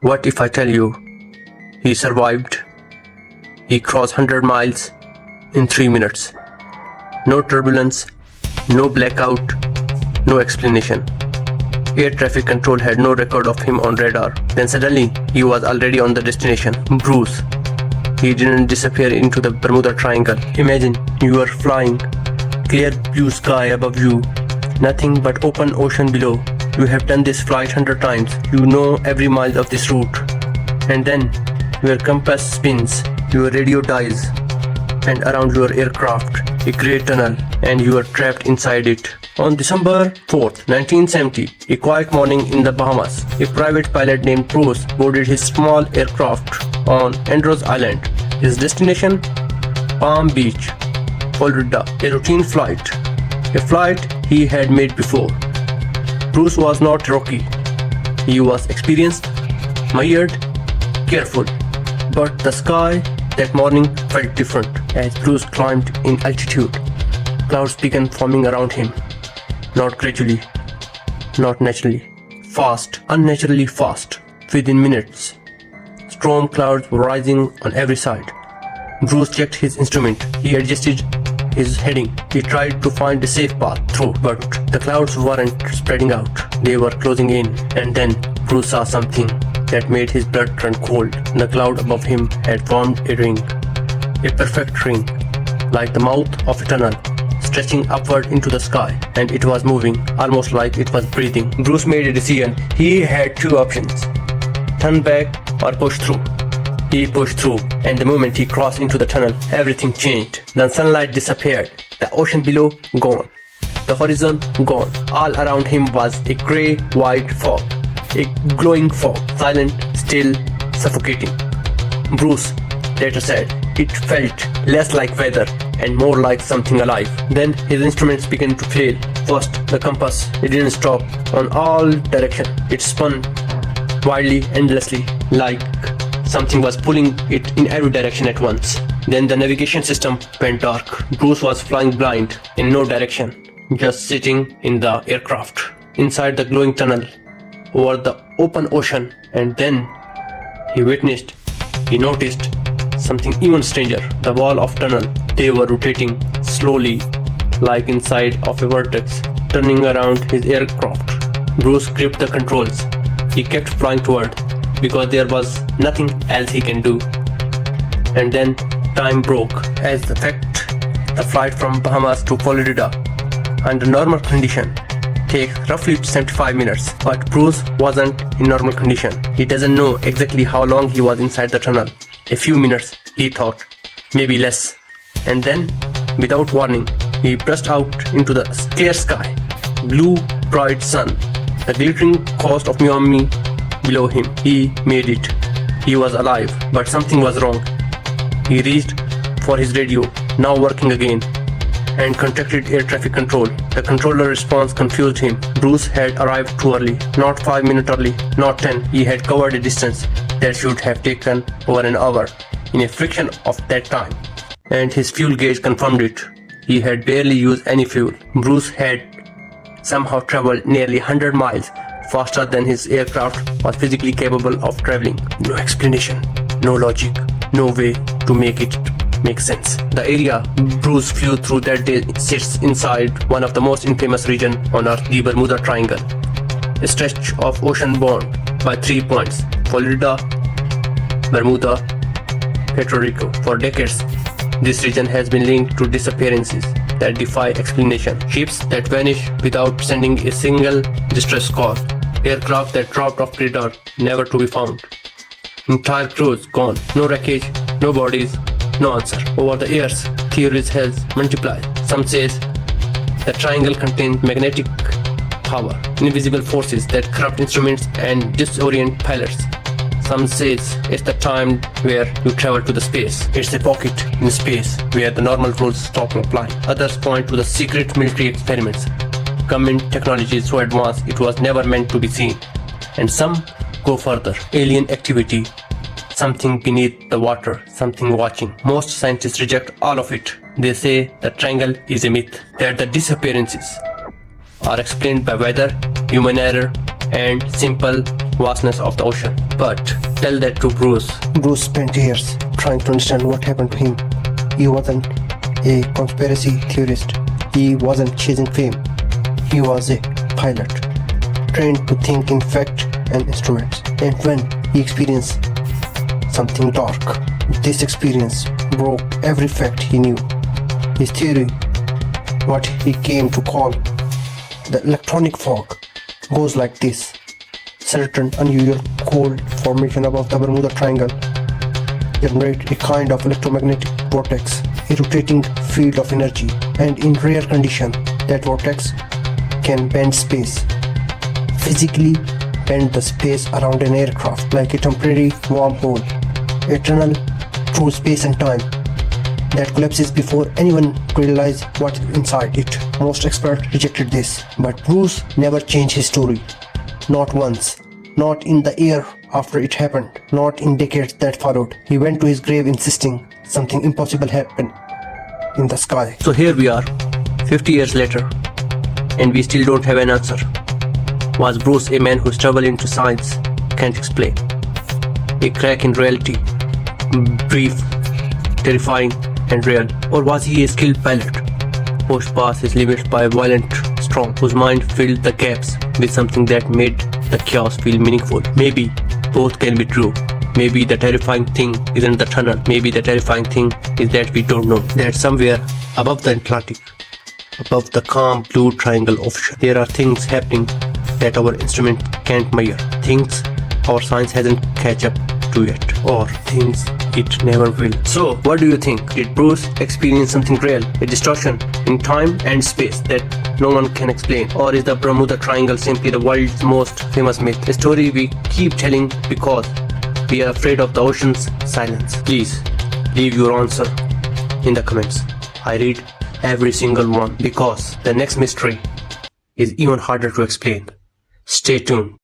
What if I tell you he survived? He crossed 100 miles in 3 minutes. No turbulence, no blackout, no explanation. Air traffic control had no record of him on radar. Then suddenly, he was already on the destination. Bruce. He didn't disappear into the Bermuda Triangle. Imagine you are flying, clear blue sky above you, nothing but open ocean below. You have done this flight 100 times. You know every mile of this route. And then your compass spins, your radio dies, and around your aircraft, a grey tunnel, and you are trapped inside it. On December 4th, 1970, a quiet morning in the Bahamas, a private pilot named Bruce boarded his small aircraft on Andros Island. His destination? Palm Beach, Florida. A routine flight. A flight he had made before. Bruce was not rocky. He was experienced, mired, careful. But the sky that morning felt different. As Bruce climbed in altitude, clouds began forming around him. Not gradually, not naturally. Fast, unnaturally fast. Within minutes, storm clouds were rising on every side. Bruce checked his instrument. He adjusted his heading. He tried to find a safe path through, but the clouds weren't spreading out. They were closing in. And then Bruce saw something that made his blood run cold. The cloud above him had formed a ring. A perfect ring, like the mouth of a tunnel, stretching upward into the sky, and it was moving, almost like it was breathing. Bruce made a decision. He had two options: turn back or push through. He pushed through, and the moment he crossed into the tunnel, everything changed. The sunlight disappeared, the ocean below gone, the horizon gone. All around him was a grey-white fog, a glowing fog, silent, still, suffocating. Bruce later said it felt less like weather and more like something alive. Then his instruments began to fail. First, the compass. It didn't stop on all directions. It spun wildly, endlessly, like something was pulling it in every direction at once. Then the navigation system went dark. Bruce was flying blind, in no direction, just sitting in the aircraft, inside the glowing tunnel, over the open ocean. And then he noticed something even stranger. The wall of tunnel, they were rotating slowly, like inside of a vortex, turning around his aircraft. Bruce gripped the controls. He kept flying toward, because there was nothing else he can do. And then time broke. As the flight from Bahamas to Florida, under normal condition, takes roughly 75 minutes. But Bruce wasn't in normal condition. He doesn't know exactly how long he was inside the tunnel. A few minutes, he thought, maybe less. And then, without warning, he burst out into the clear sky. Blue, bright sun, the glittering coast of Miami below him. He made it. He was alive, but something was wrong. He reached for his radio, now working again, and contacted air traffic control. The controller response confused him. Bruce had arrived too early, not 5 minutes early, not 10. He had covered a distance that should have taken over an hour in a fraction of that time. And his fuel gauge confirmed it. He had barely used any fuel. Bruce had somehow traveled nearly 100 miles faster than his aircraft was physically capable of traveling. No explanation, no logic, no way to make it make sense. The area Bruce flew through that day sits inside one of the most infamous regions on Earth, the Bermuda Triangle, a stretch of ocean bound by 3 points: Florida, Bermuda, Puerto Rico. For decades, this region has been linked to disappearances that defy explanation. Ships that vanish without sending a single distress call. Aircraft that dropped off radar, never to be found. Entire crews gone. No wreckage, no bodies, no answer. Over the years, theories has multiplied. Some says the triangle contains magnetic power, invisible forces that corrupt instruments and disorient pilots. Some says it's the time where you travel to the space. It's a pocket in space where the normal rules stop applying. Others point to the secret military experiments. Government technology is so advanced it was never meant to be seen. And some go further. Alien activity. Something beneath the water. Something watching. Most scientists reject all of it. They say the triangle is a myth. That the disappearances are explained by weather, human error, and simple vastness of the ocean. But tell that to Bruce. Bruce spent years trying to understand what happened to him. He wasn't a conspiracy theorist. He wasn't chasing fame. He was a pilot, trained to think in fact and instruments. And when he experienced something dark, this experience broke every fact he knew. His theory, what he came to call the electronic fog, goes like this. Certain unusual cold formation above the Bermuda Triangle generate a kind of electromagnetic vortex, a rotating field of energy, and in rare condition, that vortex can bend space, physically bend the space around an aircraft like a temporary wormhole, a tunnel through space and time that collapses before anyone realizes what's inside it. Most experts rejected this, but Bruce never changed his story. Not once. Not in the year after it happened. Not in decades that followed. He went to his grave insisting something impossible happened in the sky. So here we are, 50 years later, and we still don't have an answer. Was Bruce a man whose trouble into science can't explain? A crack in reality, brief, terrifying, and real? Or was he a skilled pilot, pushed past his limits by a violent storm, whose mind filled the gaps with something that made the chaos feel meaningful? Maybe both can be true. Maybe the terrifying thing isn't the tunnel. Maybe the terrifying thing is that we don't know. That somewhere above the Atlantic, above the calm blue triangle ocean, there are things happening that our instrument can't measure. Things our science hasn't catch up to yet. Or things it never will. So, what do you think? Did Bruce experience something real? A distortion in time and space that no one can explain? Or is the Bermuda Triangle simply the world's most famous myth? A story we keep telling because we are afraid of the ocean's silence. Please, leave your answer in the comments. I read every single one because the next mystery is even harder to explain. Stay tuned.